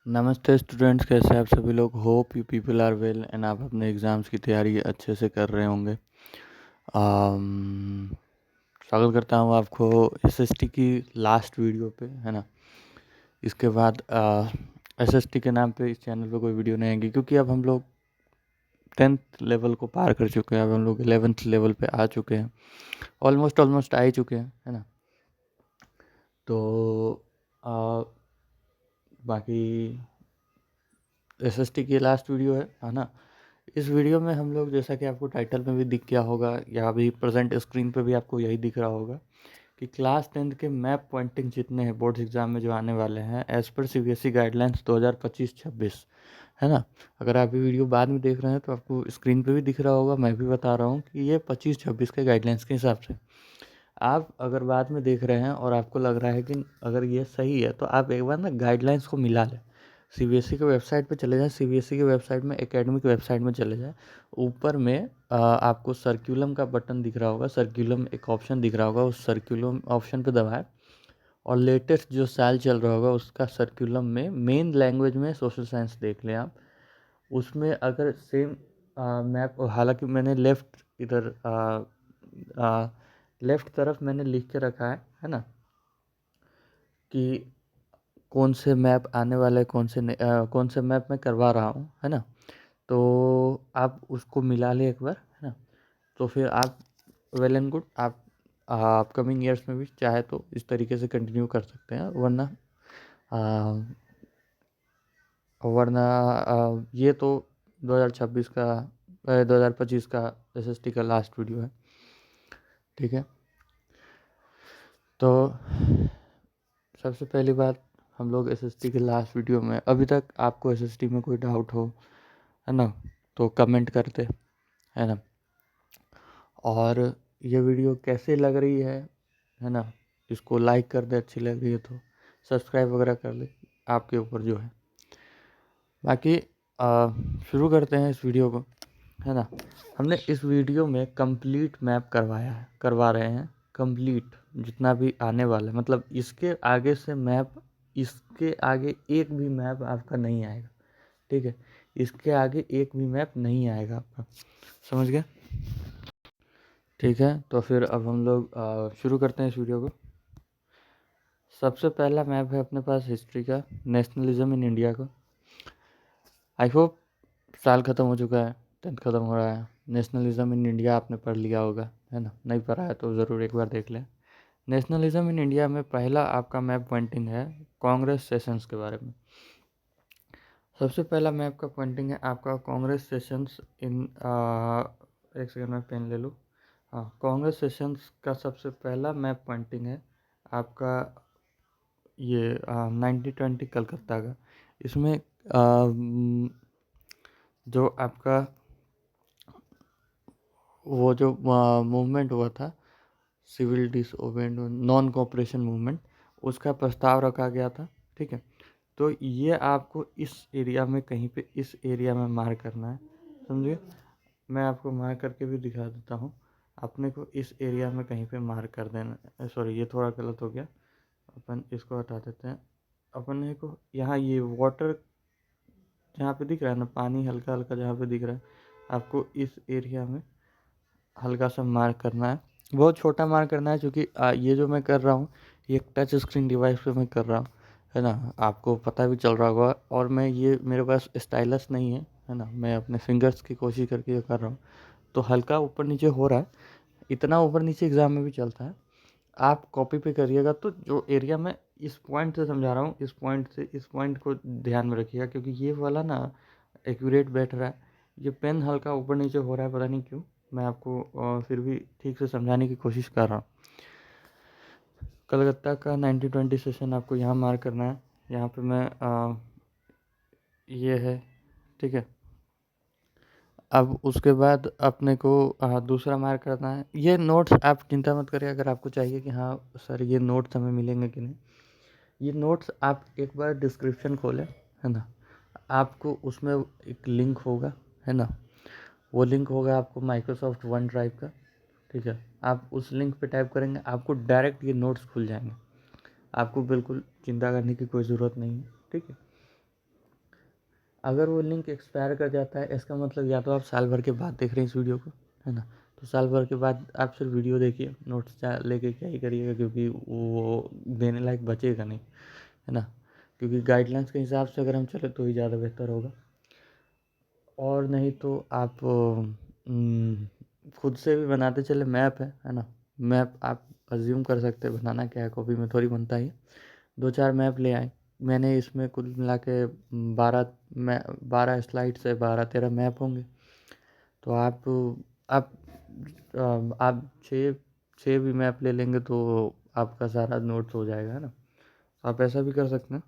नमस्ते स्टूडेंट्स, कैसे हैं आप सभी लोग। Hope you people are well and आप अपने एग्ज़ाम्स की तैयारी अच्छे से कर रहे होंगे। स्वागत करता हूँ आपको एसएसटी की लास्ट वीडियो पे, है ना। इसके बाद एसएसटी के नाम पे इस चैनल पे कोई वीडियो नहीं आएगी, क्योंकि अब हम लोग 10th लेवल को पार कर चुके हैं। अब हम लोग 11th लेवल पे आ चुके हैं, ऑलमोस्ट आ ही चुके हैं, है ना। तो बाकी एसएसटी की लास्ट वीडियो है ना। इस वीडियो में हम लोग, जैसा कि आपको टाइटल में भी दिख गया होगा या अभी प्रेजेंट स्क्रीन पे भी आपको यही दिख रहा होगा कि क्लास 10th के मैप पॉइंटिंग जितने हैं बोर्ड एग्जाम में जो आने वाले हैं एज पर सीबीएसई गाइडलाइंस 2025-26, है ना। अगर आप ये वीडियो बाद में देख रहे हैं तो आपको स्क्रीन पे भी दिख रहा होगा, मैं भी बता रहा हूँ कि ये 25-26 के गाइडलाइंस के हिसाब से। आप अगर बाद में देख रहे हैं और आपको लग रहा है कि अगर ये सही है, तो आप एक बार ना गाइडलाइंस को मिला लें। सीबीएसई के वेबसाइट पे चले जाएं, सीबीएसई के वेबसाइट में एकेडमिक वेबसाइट में चले जाएं। ऊपर में आपको सर्कुलम का बटन दिख रहा होगा, सर्कुलम एक ऑप्शन दिख रहा होगा, उस सर्कुलम ऑप्शन पे दबाएं और लेटेस्ट जो साल चल रहा होगा उसका सर्कुलम में मेन लैंग्वेज में सोशल साइंस देख लें आप। उसमें अगर सेम मैप, हालांकि मैंने इधर लेफ्ट तरफ मैंने लिख के रखा है ना, कि कौन से मैप आने वाले, कौन से मैप मैं करवा रहा हूँ, है ना। तो आप उसको मिला लें एक बार, है ना। तो फिर आप वेल एंड गुड, आप अपकमिंग ईयर्स में भी चाहे तो इस तरीके से कंटिन्यू कर सकते हैं, वरना ये तो 2026 का 2025 का एसएसटी का लास्ट वीडियो है, ठीक है। तो सबसे पहली बात, हम लोग एसएसटी के लास्ट वीडियो में, अभी तक आपको एसएसटी में कोई डाउट हो, है ना, तो कमेंट करते, है ना। और ये वीडियो कैसे लग रही है ना, इसको लाइक कर दे, अच्छी लग रही है तो सब्सक्राइब वगैरह कर ले, आपके ऊपर जो है। बाकी शुरू करते हैं इस वीडियो को, है ना। हमने इस वीडियो में कंप्लीट मैप करवा रहे हैं, कंप्लीट जितना भी आने वाला है, मतलब इसके आगे से मैप, इसके आगे एक भी मैप आपका नहीं आएगा, ठीक है। इसके आगे एक भी मैप नहीं आएगा आपका, समझ गए, ठीक है। तो फिर अब हम लोग शुरू करते हैं इस वीडियो को। सबसे पहला मैप है अपने पास हिस्ट्री का, नेशनलिज्म इन इंडिया का। आई होप साल ख़त्म हो चुका है, 10th ख़त्म हो रहा है। नेशनलिज्म इन इंडिया आपने पढ़ लिया होगा, है ना। नहीं पढ़ा है तो ज़रूर एक बार देख लें। नेशनलिज्म इन इंडिया में पहला आपका मैप पॉइंटिंग है कांग्रेस सेशंस के बारे में। सबसे पहला मैप का पॉइंटिंग है आपका कांग्रेस सेशंस इन एक सेकंड में पेन ले लूँ। हाँ, कांग्रेस सेशंस का सबसे पहला मैप पॉइंटिंग है आपका ये 1920 कलकत्ता का। इसमें जो आपका वो जो मूवमेंट हुआ था, सिविल डिसओबेडिएंस नॉन कोऑपरेशन मूवमेंट, उसका प्रस्ताव रखा गया था, ठीक है। तो ये आपको इस एरिया में, कहीं पे इस एरिया में मार्क करना है, समझिए। मैं आपको मार्क करके भी दिखा देता हूँ। अपने को इस एरिया में कहीं पे मार्क कर देना, सॉरी ये थोड़ा गलत हो गया, अपन इसको हटा देते हैं। अपने को यहाँ ये वाटर जहाँ पे दिख रहा है ना, पानी हल्का हल्का जहाँ पे दिख रहा है, आपको इस एरिया में हल्का सा मार्क करना है। बहुत छोटा मार्क करना है, क्योंकि ये जो मैं कर रहा हूँ ये टच स्क्रीन डिवाइस पे मैं कर रहा हूँ, है ना। आपको पता भी चल रहा होगा, और मैं ये, मेरे पास स्टाइलस नहीं है ना, मैं अपने फिंगर्स की कोशिश करके ये कर रहा हूँ, तो हल्का ऊपर नीचे हो रहा है। इतना ऊपर नीचे एग्ज़ाम में भी चलता है। आप कॉपी पे करिएगा तो जो एरिया में इस पॉइंट से समझा रहा हूँ, इस पॉइंट से इस पॉइंट को ध्यान में रखिएगा, क्योंकि ये वाला ना एक्यूरेट बैठ रहा है। ये पेन हल्का ऊपर नीचे हो रहा है, पता नहीं क्यों। मैं आपको फिर भी ठीक से समझाने की कोशिश कर रहा हूँ। कलकत्ता का 1920 सेशन आपको यहाँ मार्क करना है। यहाँ पे मैं ये है, ठीक है। अब उसके बाद अपने को दूसरा मार्क करना है। ये नोट्स आप चिंता मत करिए, अगर आपको चाहिए कि हाँ सर ये नोट्स हमें मिलेंगे कि नहीं, ये नोट्स आप एक बार डिस्क्रिप्शन खोलें, है ना। आपको उसमें एक लिंक होगा, है ना। वो लिंक होगा आपको माइक्रोसॉफ्ट वन ड्राइव का, ठीक है। आप उस लिंक पे टाइप करेंगे, आपको डायरेक्ट ये नोट्स खुल जाएंगे। आपको बिल्कुल चिंता करने की कोई ज़रूरत नहीं है, ठीक है। अगर वो लिंक एक्सपायर कर जाता है, इसका मतलब या तो आप साल भर के बाद देख रहे हैं इस वीडियो को, है ना, तो साल भर के बाद आप सिर्फ वीडियो देखिए, नोट्स लेके क्या ही करिएगा, क्योंकि वो देने लायक बचेगा नहीं, है ना, क्योंकि गाइडलाइंस के हिसाब से अगर हम चले तो ही ज़्यादा बेहतर होगा। और नहीं तो आप खुद से भी बनाते चले, मैप है ना, मैप आप अज्यूम कर सकते हैं, बनाना क्या है, कॉपी में थोड़ी बनता ही। 2-4 मैप ले आए, मैंने इसमें कुल मिला के 12 स्लाइड से 12-13 मैप होंगे। तो आप आप 6 भी मैप ले लेंगे तो आपका सारा नोट्स हो जाएगा, है ना, तो आप ऐसा भी कर सकते हैं।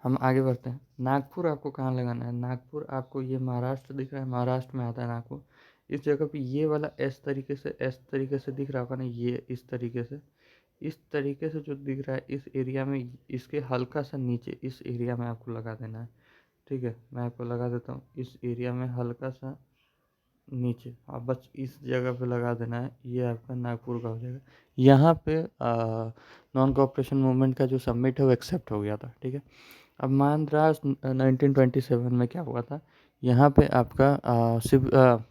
हम आगे बढ़ते हैं। नागपुर आपको कहाँ लगाना है? नागपुर आपको ये महाराष्ट्र दिख रहा है, महाराष्ट्र में आता है नागपुर। इस जगह पे ये वाला इस तरीके से दिख रहा होगा ना, ये इस तरीके से जो दिख रहा है, इस एरिया में, इसके हल्का सा नीचे इस एरिया में आपको लगा देना है। ठीक है, मैं आपको लगा देता हूँ इस एरिया में हल्का सा नीचे, आप बस इस जगह पे लगा देना है, ये आपका नागपुर का हो जाएगा। यहाँ पे नॉन कोऑपरेशन मूवमेंट का जो सबमिट है वो एक्सेप्ट हो गया था। ठीक है, अब मद्रास 1927 में क्या हुआ था, यहाँ पे आपका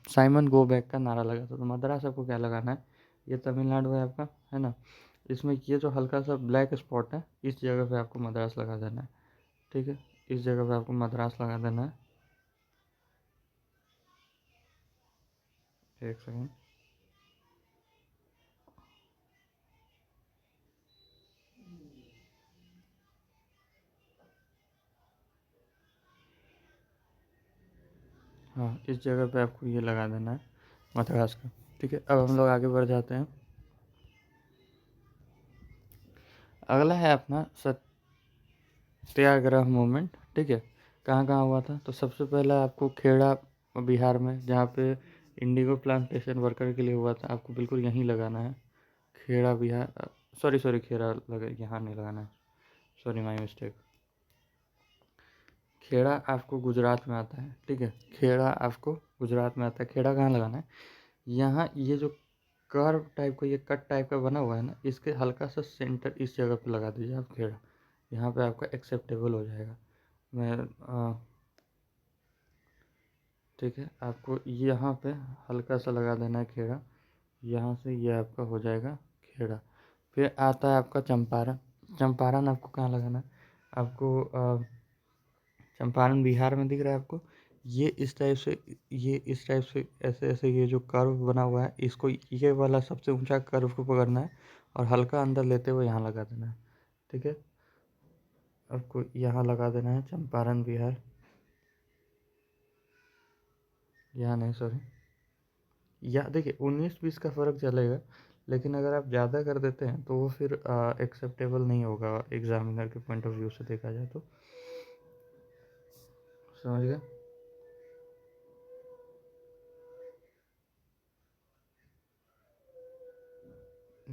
साइमन गो बैक का नारा लगा था। तो मद्रास आपको क्या लगाना है, ये तमिलनाडु है आपका, है ना, इसमें ये जो हल्का सा ब्लैक स्पॉट है, इस जगह पे आपको मद्रास लगा देना है। ठीक है, इस जगह पे आपको मद्रास लगा देना है। एक सेकेंड, हाँ, इस जगह पे आपको ये लगा देना है मद्रास का। ठीक है, अब हम लोग आगे बढ़ जाते हैं। अगला है अपना सत्याग्रह मूवमेंट। ठीक है, कहाँ कहाँ हुआ था, तो सबसे पहला आपको खेड़ा बिहार में, जहाँ पे इंडिगो प्लांटेशन वर्कर के लिए हुआ था, आपको बिल्कुल यहीं लगाना है, खेड़ा बिहार, सॉरी खेड़ा लगा, यहाँ नहीं लगाना है, सॉरी माय मिस्टेक। खेड़ा आपको गुजरात में आता है। ठीक है, खेड़ा आपको गुजरात में आता है। खेड़ा कहाँ लगाना है, यहाँ ये जो कर्व टाइप का, ये कट टाइप का बना हुआ है ना, इसके हल्का सा सेंटर इस जगह पे लगा दीजिए आप खेड़ा, यहाँ पे आपका एक्सेप्टेबल हो जाएगा। मैं ठीक है, आपको यहाँ पे हल्का सा लगा देना है खेड़ा, यहाँ से ये आपका हो जाएगा खेड़ा। फिर आता है आपका चंपारण। चंपारण आपको कहाँ लगाना है, आपको चंपारण बिहार में दिख रहा है आपको, ये इस टाइप से, ये इस टाइप से, ऐसे ऐसे ये जो कर्व बना हुआ है, इसको ये वाला सबसे ऊंचा कर्व को पकड़ना है और हल्का अंदर लेते हुए यहाँ लगा देना है। ठीक है, आपको यहाँ लगा देना है चंपारण बिहार, यहाँ नहीं, सॉरी, या देखिए 19-20 का फ़र्क चलेगा, लेकिन अगर आप ज़्यादा कर देते हैं तो वो फिर एक्सेप्टेबल नहीं होगा एग्जामिनर के पॉइंट ऑफ व्यू से देखा जाए तो, समझ गए।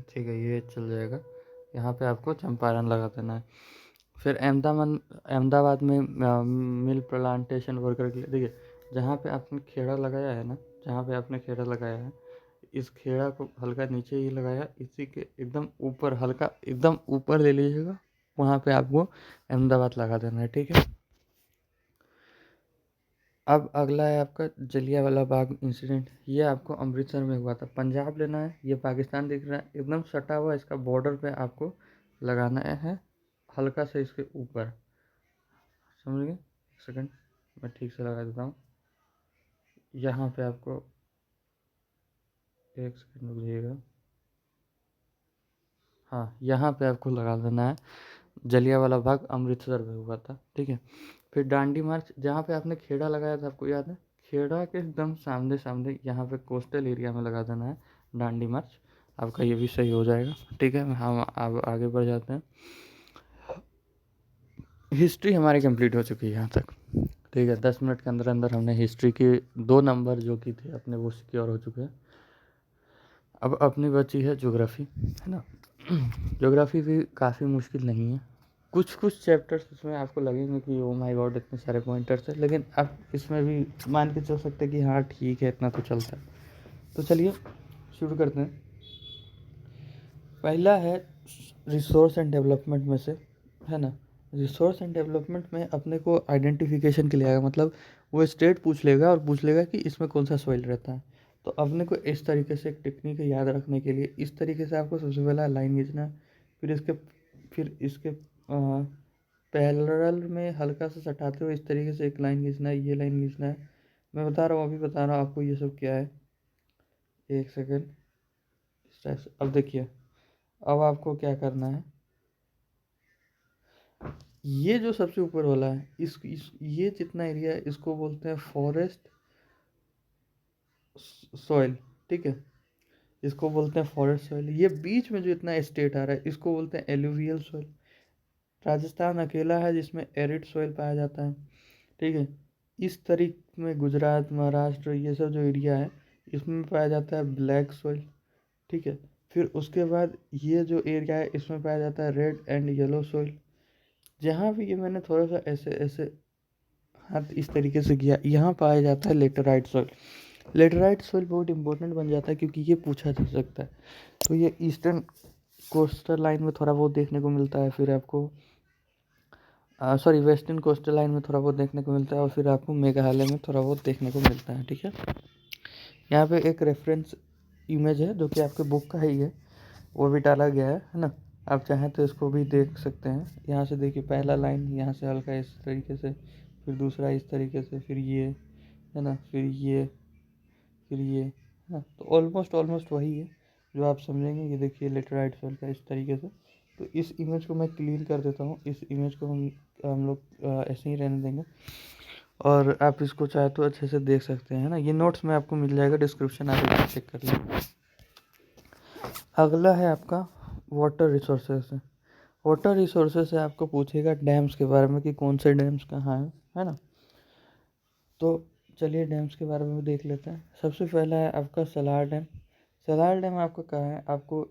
ठीक है, ये चल जाएगा, यहाँ पे आपको चंपारण लगा देना है। फिर अहमदाबाद में मिल प्लांटेशन वर्कर के लिए, देखिए जहाँ पे आपने खेड़ा लगाया है ना, जहाँ पे आपने खेड़ा लगाया है, इस खेड़ा को हल्का नीचे ही लगाया, इसी के एकदम ऊपर, हल्का एकदम ऊपर ले लीजिएगा, वहाँ पे आपको अहमदाबाद लगा देना है। ठीक है, अब अगला है आपका जलियांवाला बाग इंसिडेंट। ये आपको अमृतसर में हुआ था। पंजाब लेना है, ये पाकिस्तान दिख रहा है, एकदम सटा हुआ इसका बॉर्डर पे आपको लगाना है, हल्का से इसके ऊपर, समझ गए। एक सेकंड, मैं ठीक से लगा देता हूँ, यहाँ पे आपको, एक सेकंड रुकिएगा, हाँ, यहाँ पे आपको लगा देना है। जलियांवाला बाग अमृतसर में हुआ था। ठीक है, फिर डांडी मार्च, जहाँ पे आपने खेड़ा लगाया था, आपको याद है, खेड़ा के एकदम सामने सामने यहाँ पे कोस्टल एरिया में लगा देना है डांडी मार्च, आपका ये भी सही हो जाएगा। ठीक है, हम अब आगे बढ़ जाते हैं। हिस्ट्री हमारी कंप्लीट हो चुकी है यहाँ तक। ठीक है, 10 मिनट के अंदर अंदर हमने हिस्ट्री की 2 नंबर जो की थे अपने, वो सिक्योर हो चुके हैं। अब अपनी बची है ज्योग्राफी, है ना। ज्योग्राफी भी काफ़ी मुश्किल नहीं है, कुछ कुछ चैप्टर्स इसमें आपको लगेंगे कि ओ माय गॉड इतने सारे पॉइंटर्स है, लेकिन अब इसमें भी मान के चल सकते हैं कि हाँ ठीक है, इतना तो चलता है। तो चलिए शुरू करते हैं। पहला है रिसोर्स एंड डेवलपमेंट में से, है ना, रिसोर्स एंड डेवलपमेंट में अपने को आइडेंटिफिकेशन के लिए आएगा, मतलब वो स्टेट पूछ लेगा और पूछ लेगा कि इसमें कौन सा सॉइल रहता है। तो अपने को इस तरीके से एक टेक्निक है याद रखने के लिए, इस तरीके से आपको सबसे पहला लाइन खींचना है। फिर इसके पैरेलल में हल्का सा सटाते हुए इस तरीके से एक लाइन खींचना है, ये लाइन खींचना है। मैं बता रहा हूँ, अभी बता रहा हूँ आपको ये सब क्या है। एक सेकेंड, इस टाइप से। अब देखिए, अब आपको क्या करना है, ये जो सबसे ऊपर वाला है ये जितना एरिया है इसको बोलते हैं फॉरेस्ट सॉइल, ठीक है, इसको बोलते हैं फॉरेस्ट सॉइल। ये बीच में जो इतना स्टेट आ रहा है इसको बोलते हैं एलुवियल सॉइल। राजस्थान अकेला है जिसमें एरिड सॉइल पाया जाता है, ठीक है। इस तरीके में गुजरात, महाराष्ट्र, ये सब जो एरिया है इसमें पाया जाता है ब्लैक सॉइल, ठीक है। फिर उसके बाद ये जो एरिया है इसमें पाया जाता है रेड एंड येलो सॉइल। जहाँ भी ये मैंने थोड़ा सा ऐसे ऐसे हाथ इस तरीके से किया, यहाँ पाया जाता है लेटराइट सॉइल। लेटराइट सॉइल बहुत इंपॉर्टेंट बन जाता है क्योंकि ये पूछा जा सकता है। तो ये ईस्टर्न कोस्टल लाइन में थोड़ा बहुत देखने को मिलता है, फिर आपको सॉरी वेस्टर्न कोस्टल लाइन में थोड़ा बहुत देखने को मिलता है, और फिर आपको मेघालय में थोड़ा बहुत देखने को मिलता है, ठीक है। यहाँ पे एक रेफरेंस इमेज है जो कि आपके बुक का ही है, वो भी डाला गया है ना। आप चाहें तो इसको भी देख सकते हैं। यहाँ से देखिए, पहला लाइन यहाँ से हल्का इस तरीके से, फिर दूसरा इस तरीके से, फिर ये है ना, फिर ये है ना। तो ऑलमोस्ट ऑलमोस्ट वही है जो आप समझेंगे। ये देखिए लेटराइट सॉइल का इस तरीके से। तो इस इमेज को मैं क्लीन कर देता हूँ, इस इमेज को हम लोग ऐसे ही रहने देंगे, और आप इसको चाहे तो अच्छे से देख सकते हैं ना। ये नोट्स में आपको मिल जाएगा डिस्क्रिप्शन, आप इसको चेक कर लें। अगला है आपका वाटर रिसोर्सेस है। वाटर रिसोर्सेस से आपको पूछेगा डैम्स के बारे में कि कौन से डैम्स कहाँ हैं, है ना। तो चलिए डैम्स के बारे में भी देख लेते हैं। सबसे पहला है आपका सलार डैम। सलार डैम आपका कहाँ है, आपको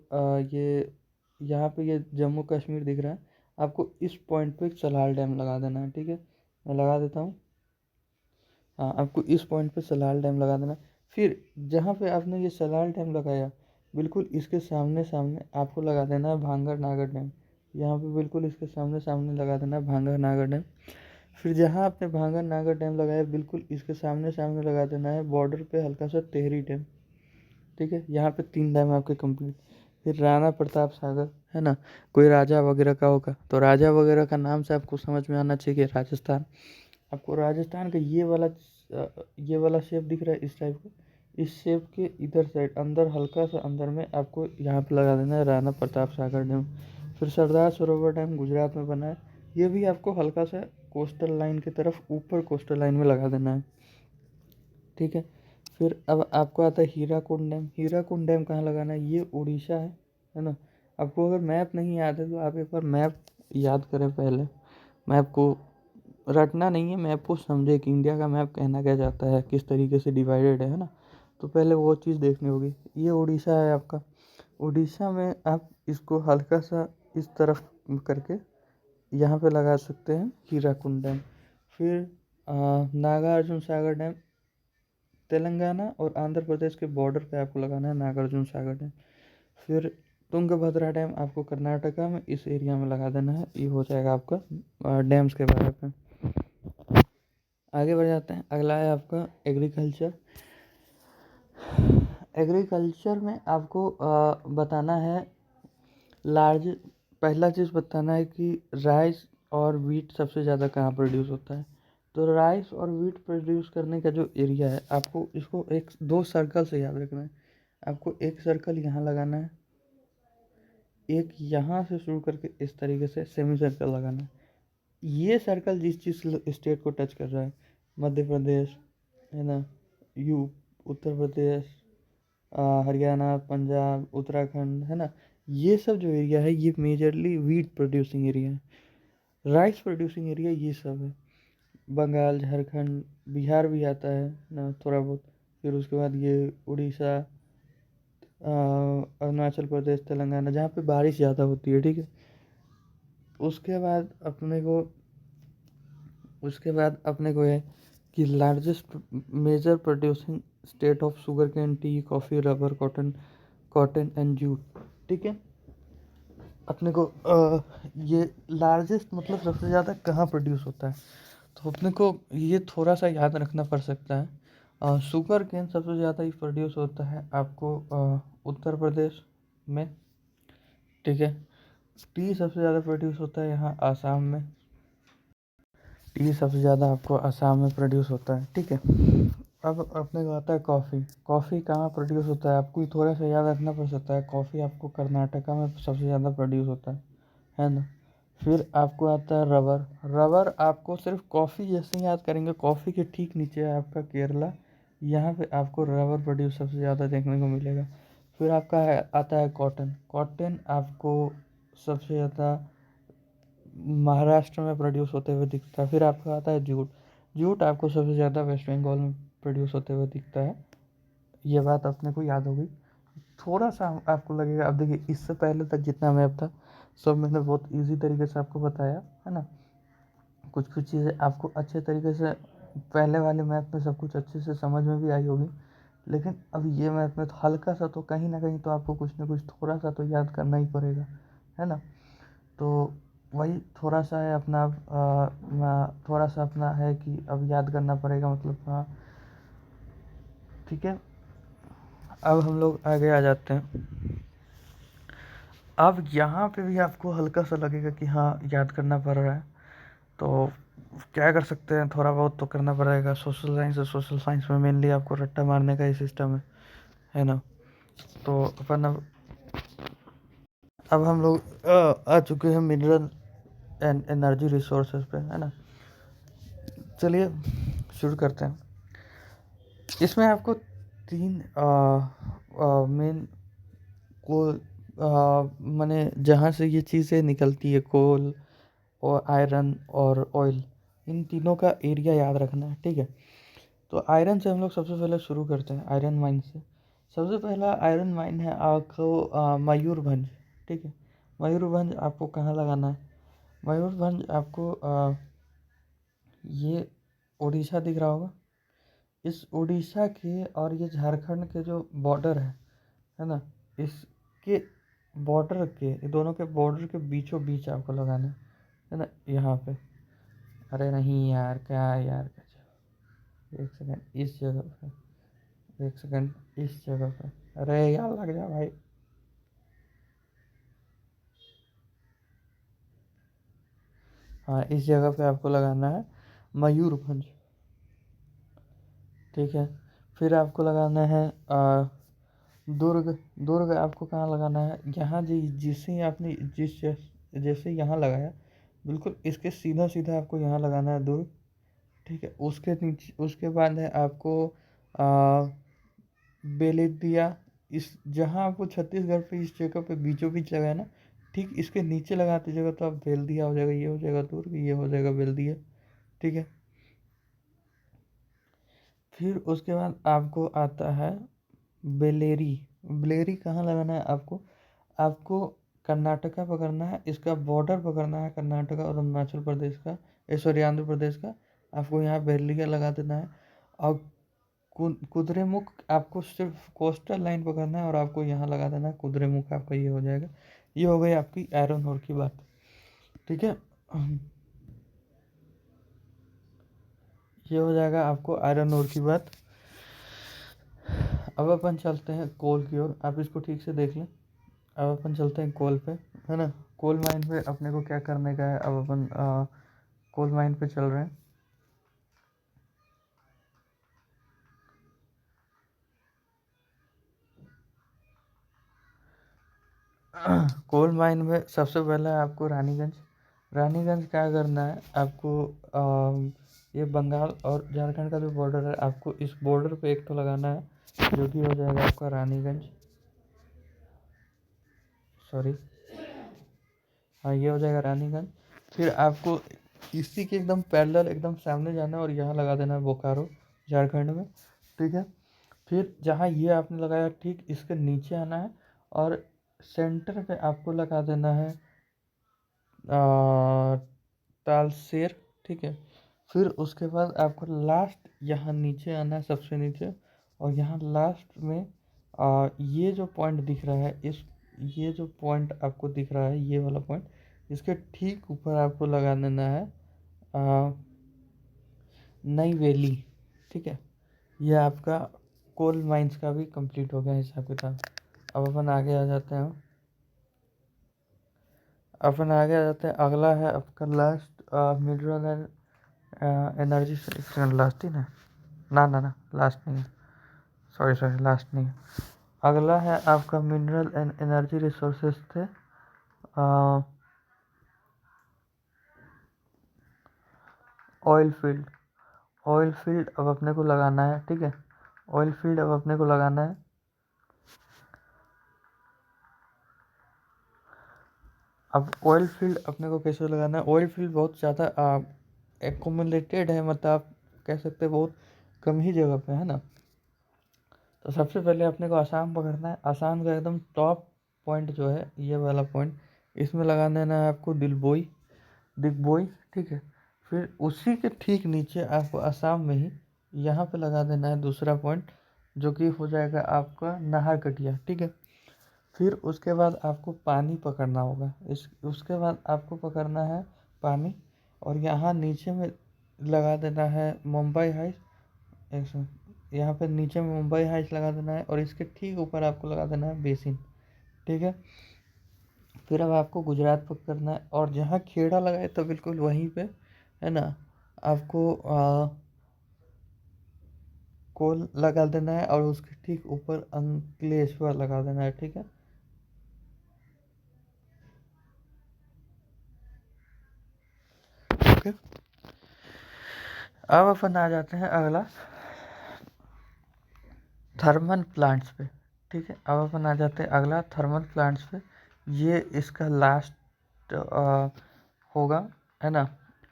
ये यहाँ पे ये जम्मू कश्मीर दिख रहा है, आपको इस पॉइंट पे सलार डैम लगा देना है, ठीक है। मैं लगा देता हूँ। हाँ, आपको इस पॉइंट पे सलाल डैम लगा देना। फिर जहाँ पे आपने ये सलाल डैम लगाया, बिल्कुल इसके सामने सामने आपको लगा देना है भांगर नागर डैम। यहाँ पे बिल्कुल इसके सामने सामने लगा देना है भांगर नागर डैम। फिर जहाँ आपने भांगर नागर डैम लगाया, बिल्कुल इसके सामने सामने लगा देना है बॉर्डर पे हल्का सा टेहरी डैम, ठीक है। यहाँ पे 3 डैम आपके कंप्लीट। फिर राणा प्रताप सागर, है ना। कोई राजा वगैरह का होगा तो राजा वगैरह का नाम से आपको समझ में आना चाहिए राजस्थान। आपको राजस्थान का ये वाला शेप दिख रहा है इस टाइप का, इस शेप के इधर साइड अंदर हल्का सा अंदर में आपको यहाँ पे लगा देना है राणा प्रताप सागर डैम। फिर सरदार सरोवर डैम गुजरात में बना है, ये भी आपको हल्का सा कोस्टल लाइन की तरफ ऊपर कोस्टल लाइन में लगा देना है, ठीक है। फिर अब आपको आता है हीराकुंड डैम। हीराकुंड डैम कहाँ लगाना है, ये उड़ीसा है ना। आपको अगर मैप नहीं याद है तो आप एक बार मैप याद करें पहले। मैप को रटना नहीं है, मैप को समझे कि इंडिया का मैप कहना क्या जाता है, किस तरीके से डिवाइडेड है ना। तो पहले वो चीज़ देखनी होगी। ये उड़ीसा है आपका। उड़ीसा में आप इसको हल्का सा इस तरफ करके यहाँ पे लगा सकते हैं हीराकुंड डैम। फिर नागार्जुन सागर डैम, तेलंगाना और आंध्र प्रदेश के बॉर्डर पे आपको लगाना है नागार्जुन सागर डैम। फिर तुंगभद्रा डैम आपको कर्नाटका में इस एरिया में लगा देना है। ये हो जाएगा आपका डैम्स के बारे में। आगे बढ़ जाते हैं। अगला है आपका एग्रीकल्चर। एग्रीकल्चर में आपको बताना है लार्ज, पहला चीज़ बताना है कि राइस और वीट सबसे ज़्यादा कहाँ प्रोड्यूस होता है। तो राइस और वीट प्रोड्यूस करने का जो एरिया है, आपको इसको एक 2 सर्कल से याद रखना है। आपको एक सर्कल यहाँ लगाना है, एक यहाँ से शुरू करके इस तरीके से सेमी सर्कल लगाना है। ये सर्कल जिस स्टेट को टच कर रहा है, मध्य प्रदेश है ना, यू उत्तर प्रदेश, हरियाणा, पंजाब, उत्तराखंड, है ना, ये सब जो एरिया है ये मेजरली वीट प्रोड्यूसिंग एरिया है। राइस प्रोड्यूसिंग एरिया ये सब है। बंगाल, झारखंड, बिहार भी आता है ना थोड़ा बहुत। फिर उसके बाद ये उड़ीसा, अरुणाचल प्रदेश, तेलंगाना, जहाँ पे बारिश ज़्यादा होती है, ठीक है। उसके बाद अपने को उसके बाद अपने को है कि largest major producing state of sugarcane, tea, coffee, rubber, cotton and jute, ठीक है। अपने को ये लार्जेस्ट मतलब सबसे ज़्यादा कहाँ प्रोड्यूस होता है, तो अपने को ये थोड़ा सा याद रखना पड़ सकता है। शुगर केन सबसे ज़्यादा ही प्रोड्यूस होता है आपको उत्तर प्रदेश में, ठीक है। टी सबसे ज़्यादा प्रोड्यूस होता है यहाँ आसाम में, टी सबसे ज़्यादा आपको आसाम में प्रोड्यूस होता है, ठीक है। अब अपने को आता है कॉफ़ी। कॉफ़ी कहाँ प्रोड्यूस होता है, आपको थोड़ा सा याद रखना पड़ सकता है। कॉफ़ी आपको कर्नाटका में सबसे ज़्यादा प्रोड्यूस होता है ना। फिर आपको आता है रबर। रबर आपको सिर्फ कॉफ़ी जैसे ही याद करेंगे, कॉफ़ी के ठीक नीचे है आपका केरला, यहाँ पे आपको रबर प्रोड्यूस सबसे ज़्यादा देखने को मिलेगा। फिर आपका आता है कॉटन। कॉटन आपको सबसे ज़्यादा महाराष्ट्र में प्रोड्यूस होते हुए दिखता है। फिर आपका आता है जूट। जूट आपको सबसे ज़्यादा वेस्ट बंगाल में प्रोड्यूस होते हुए दिखता है। ये बात अपने को याद होगी। थोड़ा सा आपको लगेगा, अब देखिए इससे पहले तक जितना मैप था सब मैंने बहुत इजी तरीके से आपको बताया है ना। कुछ कुछ चीज़ें आपको अच्छे तरीके से पहले वाले मैप में सब कुछ अच्छे से समझ में भी आई होगी, लेकिन अब ये मैप में तो हल्का सा तो कहीं ना कहीं तो आपको कुछ ना कुछ थोड़ा सा तो याद करना ही पड़ेगा, है ना। तो वही थोड़ा सा है अपना थोड़ा सा अपना है कि अब याद करना पड़ेगा, मतलब हाँ, ठीक है। अब हम लोग आगे आ जाते हैं। अब यहाँ पे भी आपको हल्का सा लगेगा कि हाँ याद करना पड़ रहा है, तो क्या कर सकते हैं, थोड़ा बहुत तो करना पड़ेगा। सोशल साइंस है, सोशल साइंस में मेनली आपको रट्टा मारने का ही सिस्टम है ना। तो अपन अब हम लोग आ चुके हैं मिनरल एंड एनर्जी रिसोर्सेज पे, है ना। चलिए शुरू करते हैं। इसमें आपको तीन मेन कोल माने जहाँ से ये चीज़ें निकलती है, कोल और आयरन और ऑयल, इन तीनों का एरिया याद रखना है, ठीक है। तो आयरन से हम लोग सबसे पहले शुरू करते हैं, आयरन माइन से। सबसे पहला आयरन माइन है आपको मयूरभंज, ठीक है। मयूरभंज आपको कहाँ लगाना है, मयूरभंज आपको ये उड़ीसा दिख रहा होगा, इस उड़ीसा के और ये झारखंड के जो बॉर्डर है ना, इसके बॉर्डर के, ये दोनों के बॉर्डर के बीचों बीच आपको लगाना है ना, यहाँ पे। अरे नहीं यार, क्या है यार, क्या, एक सेकंड, इस जगह पे, एक सेकंड, इस जगह पे, अरे यार लग जा भाई। हाँ, इस जगह पे आपको लगाना है मयूरभंज, ठीक है। फिर आपको लगाना है दुर्ग। दुर्ग आपको कहाँ लगाना है, यहाँ जिससे ही आपने जैसे यहाँ लगाया, बिल्कुल इसके सीधा सीधा आपको यहाँ लगाना है दुर्ग, ठीक है। उसके नीचे उसके बाद है आपको आ, बेलेदिया। इस जहाँ आपको छत्तीसगढ़ पे इस जगह पे बीचों बीच लगाया ना, ठीक इसके नीचे लगाते जगह तो आप बेल्दिया हो जाएगा, ये हो जाएगा दुर्ग, ये हो जाएगा बेल्दिया, ठीक है। फिर उसके बाद आपको आता है बेलेरी। बेलेरी कहाँ लगाना है आपको, आपको कर्नाटका पकड़ना है, इसका बॉर्डर पकड़ना है कर्नाटका और अरुणाचल प्रदेश का, सॉरी आंध्र प्रदेश का। आपको यहाँ बेल्लिया लगा देना है। और कुद्रेमुख आपको सिर्फ कोस्टल लाइन पकड़ना है और आपको यहाँ लगा देना है कुद्रेमुख, आपका ये हो जाएगा। ये हो गई आपकी आयरन ओर की बात, ठीक है। ये हो जाएगा आपको आयरन ओर की बात। अब अपन चलते हैं कोल की ओर, आप इसको ठीक से देख लें। अब अपन चलते हैं कोल पे, है ना। कोल माइन पे अपने को क्या करने का है, अब अपन कोल माइन पे चल रहे हैं। कोल माइन में सबसे पहला है आपको रानीगंज। रानीगंज क्या करना है आपको, ये बंगाल और झारखंड का जो बॉर्डर है, आपको इस बॉर्डर पे एक तो लगाना है, जो कि हो जाएगा आपका रानीगंज, सॉरी, हाँ ये हो जाएगा रानीगंज। फिर आपको इसी के एकदम पैरेलल एकदम सामने जाना है और यहाँ लगा देना है बोकारो, झारखंड में, ठीक है। फिर जहाँ ये आपने लगाया ठीक इसके नीचे आना है और सेंटर पे आपको लगा देना है तालसेर, ठीक है। फिर उसके बाद आपको लास्ट यहाँ नीचे आना है, सबसे नीचे, और यहाँ लास्ट में ये जो पॉइंट दिख रहा है, इस ये जो पॉइंट आपको दिख रहा है, ये वाला पॉइंट, इसके ठीक ऊपर आपको लगा देना है नई वैली। ठीक है, ये आपका कोल माइंस का भी कंप्लीट हो गया हिसाब किताब। अब अपन आगे आ जाते हैं। अगला है आपका last mineral and energy. Last ही ना लास्ट नहीं है, सॉरी लास्ट नहीं है। अगला है आपका मिनरल एंड एनर्जी रिसोर्सेज थे। ऑयल फील्ड अब अपने को लगाना है। ठीक है, ऑयल फील्ड अब अपने को लगाना है। अब ऑयल फील्ड अपने को कैसे लगाना है? ऑयल फील्ड बहुत ज़्यादा एक्यूमुलेटेड है, मतलब आप कह सकते हैं बहुत कम ही जगह पे है ना। तो सबसे पहले अपने को आसाम पकड़ना है। आसाम का एकदम टॉप पॉइंट जो है ये वाला पॉइंट, इसमें लगा देना है आपको दिग्बोई। ठीक है, फिर उसी के ठीक नीचे आपको आसाम में ही यहाँ पे लगा देना है दूसरा पॉइंट, जो कि हो जाएगा आपका नाहरकटिया। ठीक है, फिर उसके बाद आपको पानी पकड़ना होगा। उसके बाद आपको पकड़ना है पानी, और यहाँ नीचे में लगा देना है मुंबई हाइट्स। यहाँ पे नीचे में मुंबई हाइट्स लगा देना है, और इसके ठीक ऊपर आपको लगा देना है बेसिन। ठीक है, फिर अब आपको गुजरात पकड़ना है, और जहाँ खेड़ा लगाए तो बिल्कुल वहीं पे है ना आपको कोल लगा देना है, और उसके ठीक ऊपर अंकलेश्वर लगा देना है। ठीक है, ओके। अब अपन आ जाते हैं अगला थर्मल प्लांट्स पे। ठीक है, अब अपन आ जाते हैं अगला थर्मल प्लांट्स पे। ये इसका लास्ट होगा, है ना,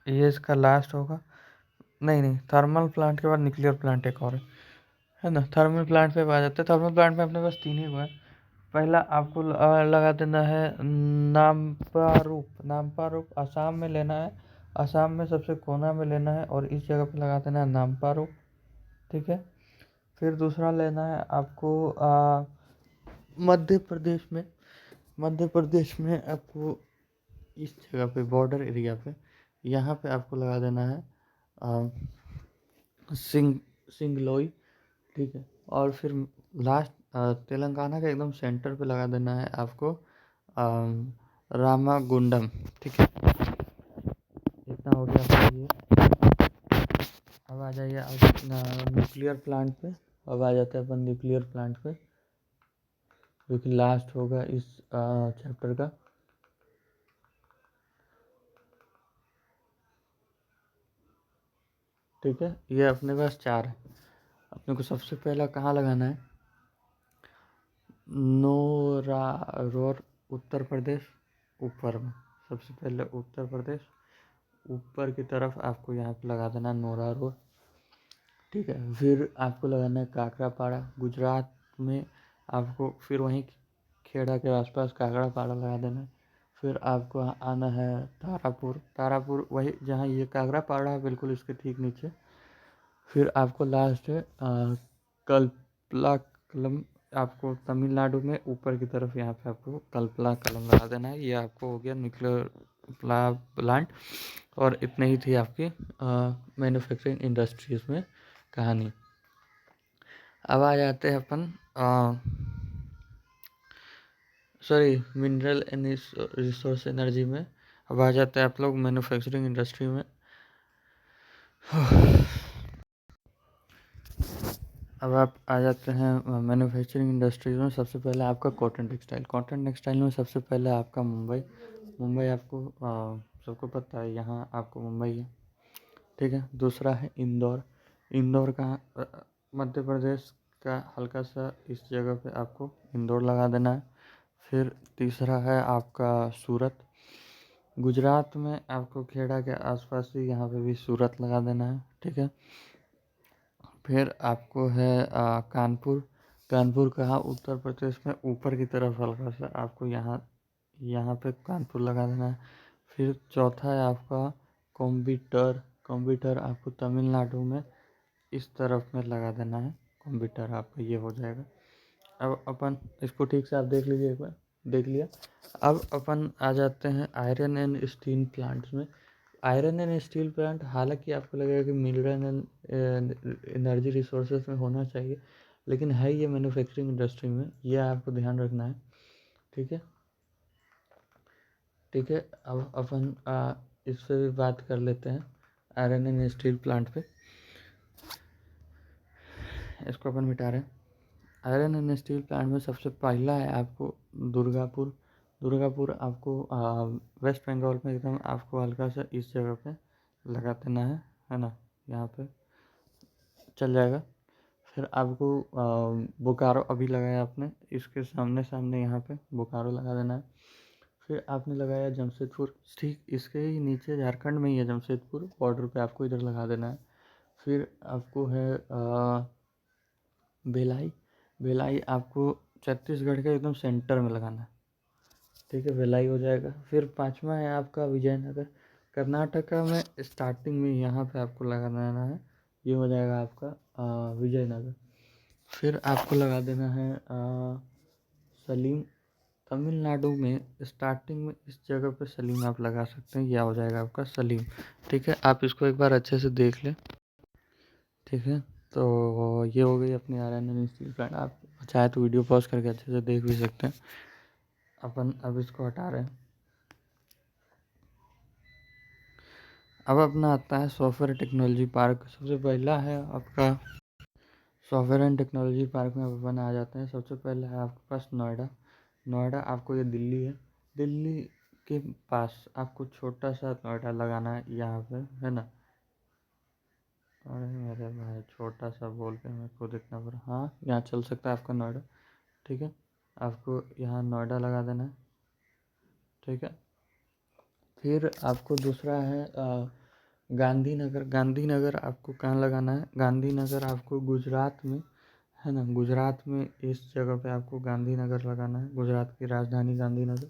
ये इसका लास्ट होगा। नहीं, थर्मल प्लांट के बाद न्यूक्लियर प्लांट एक और है ना। थर्मल प्लांट पे आ जाते हैं। थर्मल प्लांट में अपने पास तीन ही हुआ है। पहला आपको लगा देना है नामपारूप आसाम में लेना है। आसाम में सबसे कोना में लेना है, और इस जगह पे लगा देना है नामपारूप। ठीक है, फिर दूसरा लेना है आपको मध्य प्रदेश में आपको इस जगह पे बॉर्डर एरिया पे, यहाँ पे आपको लगा देना है सिंगलोई। ठीक है, और फिर लास्ट तेलंगाना के एकदम सेंटर पे लगा देना है आपको रामागुंडम। ठीक है, इतना हो गया आपका ये। अब आ जाइए न्यूक्लियर प्लांट पे। अब आ जाते हैं अपन न्यूक्लियर प्लांट पे, जो कि लास्ट होगा इस चैप्टर का। ठीक है, ये अपने पास चार है। अपने को सबसे पहला कहाँ लगाना है? नोरारोर, उत्तर प्रदेश, ऊपर में। सबसे पहले उत्तर प्रदेश ऊपर की तरफ आपको यहाँ पे लगा देना नोरारोर। ठीक है, फिर आपको लगाना है काकरापाड़ा, गुजरात में। आपको फिर वहीं खेड़ा के आसपास काकरापाड़ा लगा देना है। फिर आपको आना है तारापुर वही जहाँ ये काकरापाड़ा है, बिल्कुल इसके ठीक नीचे। फिर आपको लास्ट है कल्पलाकलम। आपको तमिलनाडु में ऊपर की तरफ यहाँ पे आपको कल्पलाकलम लगा देना है। ये आपको हो गया न्यूक्लियर प्लांट, और इतने ही थी आपकी मैन्युफैक्चरिंग इंडस्ट्रीज में कहानी। अब आ जाते हैं अपन मिनरल एंड रिसोर्स एनर्जी में। अब आ जाते हैं आप लोग मैन्युफैक्चरिंग इंडस्ट्री में। अब आप आ जाते हैं मैन्युफैक्चरिंग इंडस्ट्रीज में। सबसे पहले आपका कॉटन टेक्सटाइल में सबसे पहले आपका मुंबई आपको सबको पता है, यहाँ आपको मुंबई है। ठीक है, दूसरा है इंदौर का मध्य प्रदेश का हल्का सा इस जगह पे आपको इंदौर लगा देना है। फिर तीसरा है आपका सूरत, गुजरात में आपको खेड़ा के आसपास ही यहाँ पे भी सूरत लगा देना है। ठीक है, फिर आपको है कानपुर कहाँ? उत्तर प्रदेश में ऊपर की तरफ हल्का सा आपको यहाँ पे कानपुर लगा देना है। फिर चौथा है आपका कोम्बीटर आपको तमिलनाडु में इस तरफ में लगा देना है। कोम्बीटर आपका ये हो जाएगा। अब अपन इसको ठीक से आप देख लीजिए एक बार, देख लिया। अब अपन आ जाते हैं आयरन एंड स्टील प्लांट्स में। आयरन एंड स्टील प्लांट हालांकि आपको लगेगा कि मिनरल एंड एनर्जी रिसोर्सेज में होना चाहिए, लेकिन है ये मैन्युफैक्चरिंग इंडस्ट्री में, ये आपको ध्यान रखना है। ठीक है, ठीक है। अब अपन इस पर भी बात कर लेते हैं, आयरन एंड स्टील प्लांट पे। इसको अपन मिटा रहे हैं। आयरन एंड स्टील प्लांट में सबसे पहला है आपको दुर्गापुर। दुर्गापुर आपको वेस्ट बंगाल में एकदम आपको हल्का सा इस जगह पे लगा देना है ना, यहाँ पे चल जाएगा। फिर आपको बोकारो अभी लगाया आपने, इसके सामने सामने यहाँ पे बोकारो लगा देना है। फिर आपने लगाया जमशेदपुर, ठीक इसके ही नीचे झारखंड में ही है जमशेदपुर, बॉर्डर पे आपको इधर लगा देना है। फिर आपको है भिलाई। भिलाई आपको छत्तीसगढ़ के एकदम सेंटर में लगाना है। ठीक है, भिलाई हो जाएगा। फिर पांचवा है आपका विजयनगर। कर्नाटका में स्टार्टिंग में यहाँ पे आपको लगा देना है, ये हो जाएगा आपका विजयनगर। फिर आपको लगा देना है सलीम। तमिलनाडु में स्टार्टिंग में इस जगह पे सलीम आप लगा सकते हैं, यह हो जाएगा आपका सलीम। ठीक है, आप इसको एक बार अच्छे से देख लें। ठीक है, तो ये हो गई अपनी आयरन एंड स्टील प्लांट। आप चाहे तो वीडियो पॉज करके अच्छे से देख भी सकते हैं। अपन अब इसको हटा रहे हैं। अब अपना आता है सॉफ्टवेयर टेक्नोलॉजी पार्क। सबसे पहला है आपका सॉफ्टवेयर एंड टेक्नोलॉजी पार्क में अपन आ जाते हैं। सबसे पहले है आपके पास नोएडा। नोएडा आपको, ये दिल्ली है, दिल्ली के पास आपको छोटा सा नोएडा लगाना है यहाँ पे, है ना। अरे मेरे भाई, छोटा सा बोल के मेरे को देखना पड़ा। हाँ, यहाँ चल सकता है आपका नोएडा। ठीक है, आपको यहाँ नोएडा लगा देना है। ठीक है, फिर आपको दूसरा है गांधीनगर। गांधीनगर आपको कहाँ लगाना है? गांधीनगर आपको गुजरात में, है ना, गुजरात में इस जगह पे आपको गांधीनगर लगाना है, गुजरात की राजधानी गांधीनगर,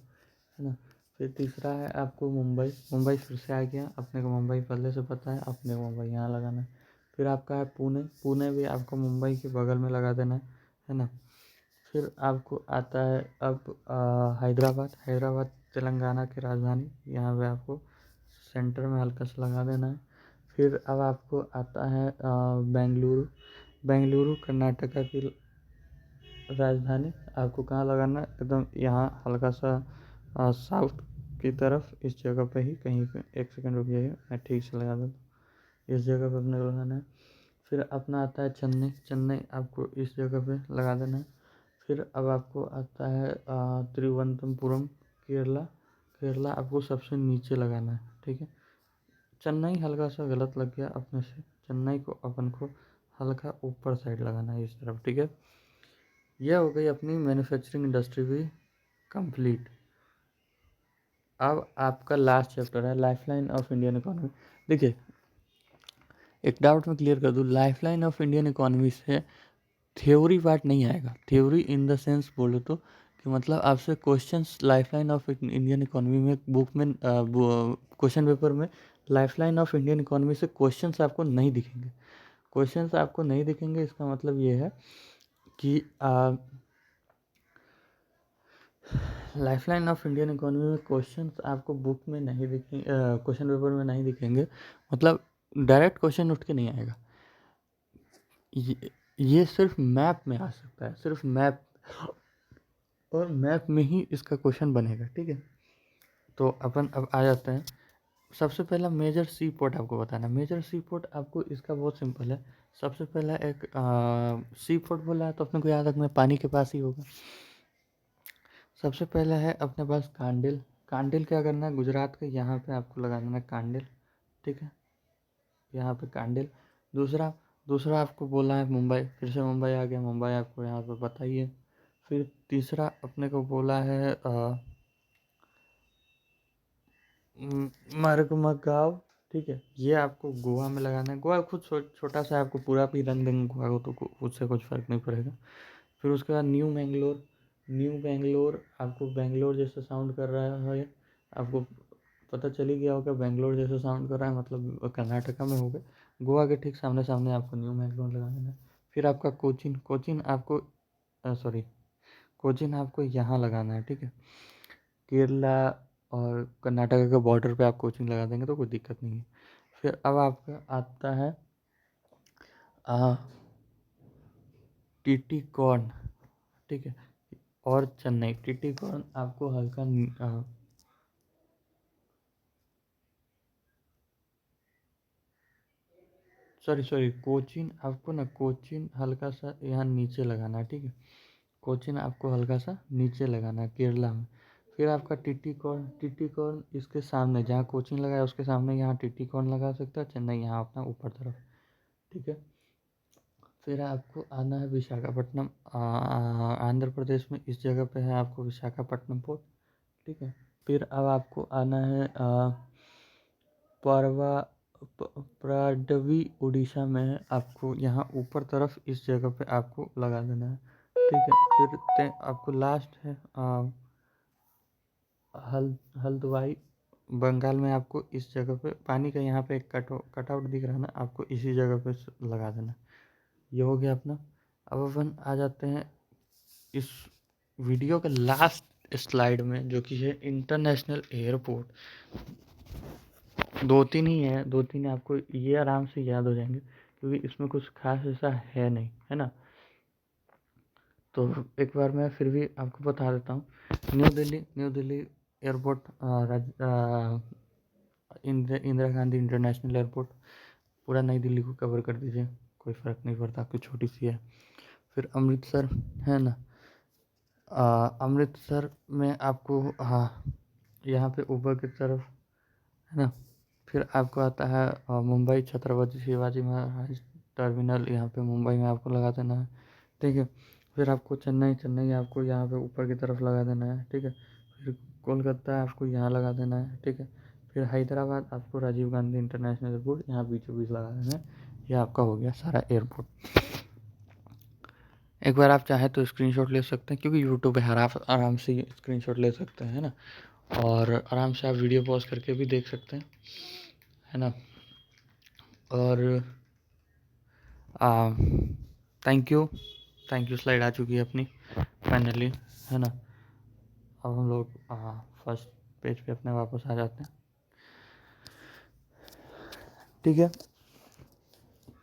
है ना। फिर तीसरा है आपको मुंबई। मुंबई फिर से आ गया, अपने को मुंबई पहले से पता है, अपने को मुंबई यहाँ लगाना है। फिर आपका है पुणे। पुणे भी आपको मुंबई के बगल में लगा देना है ना। फिर आपको आता है अब हैदराबाद। हैदराबाद तेलंगाना की राजधानी, यहाँ पे आपको सेंटर में हल्का सा लगा देना है। फिर अब आपको आता है बेंगलुरु। बेंगलुरु कर्नाटका की राजधानी, आपको कहाँ लगाना है? एकदम यहाँ हल्का सा साउथ की तरफ, इस जगह पे ही कहीं पे। एक सेकंड रुक जाइए, मैं ठीक से लगा दूँ। इस जगह पे अपने को लगाना है। फिर अपना आता है चेन्नई। चेन्नई आपको इस जगह पे लगा देना है। फिर अब आपको आता है तिरुवनंतपुरम, केरला। केरला आपको सबसे नीचे लगाना है। ठीक है, चेन्नई हल्का सा गलत लग गया अपने से, चेन्नई को अपन को हल्का ऊपर साइड लगाना है, इस तरफ। ठीक है, यह हो गई अपनी मैन्युफैक्चरिंग इंडस्ट्री भी कंप्लीट। अब आपका लास्ट चैप्टर है लाइफलाइन ऑफ इंडियन इकोनॉमी। देखिए, एक डाउट मैं क्लियर कर दूँ, लाइफलाइन ऑफ इंडियन इकोनॉमी से थ्योरी पार्ट नहीं आएगा। थ्योरी इन द सेंस बोलो तो कि मतलब आपसे questions lifeline of Indian economy में बुक में क्वेश्चन पेपर में लाइफलाइन ऑफ इंडियन इकोनॉमी से क्वेश्चंस आपको नहीं दिखेंगे। क्वेश्चंस आपको नहीं दिखेंगे, इसका मतलब ये है कि लाइफलाइन ऑफ इंडियन इकोनॉमी में क्वेश्चंस आपको बुक में नहीं दिखेंगे, क्वेश्चन पेपर में नहीं दिखेंगे। मतलब डायरेक्ट क्वेश्चन उठ के नहीं आएगा। ये सिर्फ मैप में आ सकता है, सिर्फ मैप, और मैप में ही इसका क्वेश्चन बनेगा। ठीक है, तो अपन अब आ जाते हैं। सबसे पहला मेजर सी पोर्ट आपको बताना। मेजर सी पोर्ट आपको इसका बहुत सिंपल है। सबसे पहला एक सी पोर्ट बोला है तो अपने को याद रखना पानी के पास ही होगा। सबसे पहला है अपने पास कांडिल। कांडिल क्या करना है? गुजरात के यहाँ पे आपको लगा देना कांडिल। ठीक है, यहाँ पे कांडिल। दूसरा दूसरा आपको बोला है मुंबई, फिर से मुंबई आ गया, मुंबई आपको यहाँ पे पता ही है। फिर तीसरा अपने को बोला है मरगमगांव। ठीक है, ये आपको गोवा में लगाना है। गोवा खुद छोटा सा है, आपको पूरा भी रंग देंगे गोवा को तो उससे कुछ फ़र्क नहीं पड़ेगा। फिर उसके बाद न्यू बेंगलोर। न्यू बेंगलोर आपको बेंगलोर जैसा साउंड कर रहा है, आपको पता चल ही गया होगा, बेंगलोर जैसा साउंड कर रहा है मतलब कर्नाटका में होगा। गोवा के ठीक सामने सामने आपको न्यू बेंगलोर लगा देना है। फिर आपका कोचिन। कोचिन आपको सॉरी कोचिन आपको यहाँ लगाना है, ठीक है। केरला और कर्नाटका के बॉर्डर पे आप कोचिन लगा देंगे तो कोई दिक्कत नहीं है। फिर अब आपका आता है टीटीकॉर्न, ठीक है, और चेन्नई। टीटीकॉर्न आपको हल्का सॉरी कोचिन आपको ना, कोचिन हल्का सा यहाँ नीचे लगाना है, ठीक है। कोचिन आपको हल्का सा नीचे लगाना है केरला में। फिर आपका टीटीकॉर्न इसके सामने, जहाँ कोचिन लगाया उसके सामने यहाँ टीटीकॉर्न लगा सकता है, चेन्नई यहाँ अपना ऊपर तरफ, ठीक है। फिर आपको आना है विशाखापट्टनम, आंध्र प्रदेश में इस जगह पे है आपको विशाखापट्टनम पोर्ट, ठीक है। फिर अब आपको आना है परवा प्राडवी उड़ीसा में है, आपको यहाँ ऊपर तरफ इस जगह पे आपको लगा देना है, ठीक है। फिर आपको लास्ट है हल्द्वाई बंगाल में, आपको इस जगह पे पानी का यहाँ पे एक कटआउट दिख रहा है ना, आपको इसी जगह पे लगा देना। ये हो गया अपना। अब अपन आ जाते हैं इस वीडियो के लास्ट स्लाइड में, जो कि है इंटरनेशनल एयरपोर्ट। दो तीन ही है, दो तीन आपको ये आराम से याद हो जाएंगे क्योंकि इसमें कुछ खास ऐसा है नहीं, है ना। तो एक बार मैं फिर भी आपको बता देता हूँ। New Delhi airport, Indira Gandhi international airport, पूरा नई दिल्ली को कवर कर दीजिए, कोई फ़र्क नहीं पड़ता, आपकी छोटी सी है। फिर अमृतसर है ना, अमृतसर में आपको यहाँ पे ऊपर की तरफ है ना। फिर आपको आता है मुंबई छत्रपति शिवाजी महाराज टर्मिनल, यहाँ पे मुंबई में आपको लगा देना है, ठीक है। फिर आपको चेन्नई आपको यहाँ पे ऊपर की तरफ लगा देना है, ठीक है। फिर कोलकाता आपको यहाँ लगा देना है, ठीक है। फिर हैदराबाद आपको राजीव गांधी इंटरनेशनल एयरपोर्ट यहाँ बीचों बीच लगा देना है। ये आपका हो गया सारा एयरपोर्ट। एक बार आप चाहें तो स्क्रीनशॉट ले सकते हैं, क्योंकि यूट्यूब पे आराम से स्क्रीनशॉट ले सकते हैं, है ना। और आराम से आप वीडियो पॉज करके भी देख सकते हैं, है ना। और थैंक यू स्लाइड आ चुकी है अपनी फाइनली, है ना। अब हम लोग फर्स्ट पेज पे अपने वापस आ जाते हैं, ठीक है।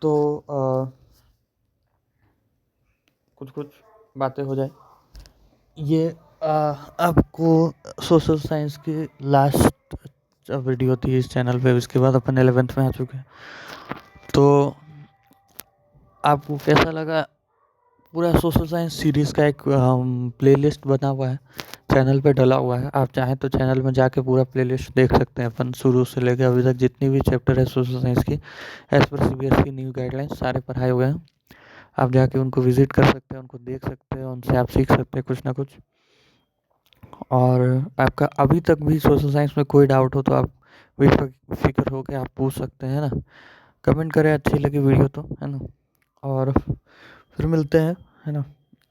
तो कुछ बातें हो जाए। ये आपको सोशल साइंस की लास्ट वीडियो थी इस चैनल पे, उसके बाद अपन 11th में आ चुके हैं। तो आपको कैसा लगा? पूरा सोशल साइंस सीरीज़ का एक प्लेलिस्ट बना हुआ है, चैनल पे डला हुआ है। आप चाहें तो चैनल में जाके पूरा प्लेलिस्ट देख सकते हैं। अपन शुरू से लेकर अभी तक जितनी भी चैप्टर है सोशल साइंस की, एज पर CBSE न्यू गाइडलाइंस सारे पढ़ाए हुए हैं। आप जाके उनको विजिट कर सकते हैं, उनको देख सकते हैं, उनसे आप सीख सकते हैं कुछ ना कुछ। और आपका अभी तक भी सोशल साइंस में कोई डाउट हो तो आप बेफिक्र होकर आप पूछ सकते हैं ना। कमेंट करें अच्छी लगी वीडियो तो, है ना। और फिर मिलते हैं, है ना।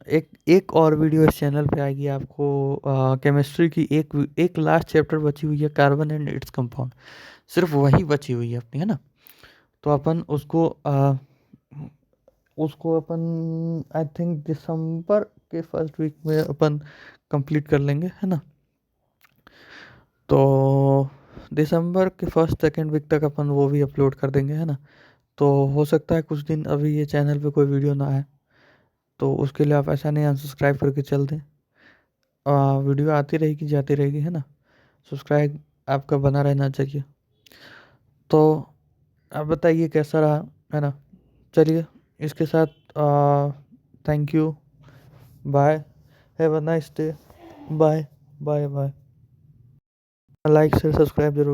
एक और वीडियो इस चैनल पे आएगी आपको केमिस्ट्री की। एक लास्ट चैप्टर बची हुई है, कार्बन एंड इट्स कंपाउंड, सिर्फ वही बची हुई है अपनी, है ना। तो अपन उसको अपन आई थिंक दिसंबर के फर्स्ट वीक में अपन कंप्लीट कर लेंगे, है ना। तो दिसंबर के फर्स्ट सेकेंड वीक तक अपन वो भी अपलोड कर देंगे, है ना। तो हो सकता है कुछ दिन अभी ये चैनल पे कोई वीडियो ना आए, तो उसके लिए आप ऐसा नहीं अनसब्सक्राइब करके चल दें। वीडियो आती रहेगी जाती रहेगी, है ना। सब्सक्राइब आपका बना रहना चाहिए। तो आप बताइए कैसा रहा, है ना। चलिए इसके साथ thank you, bye, have a nice day, bye bye bye. Like share subscribe जरूर।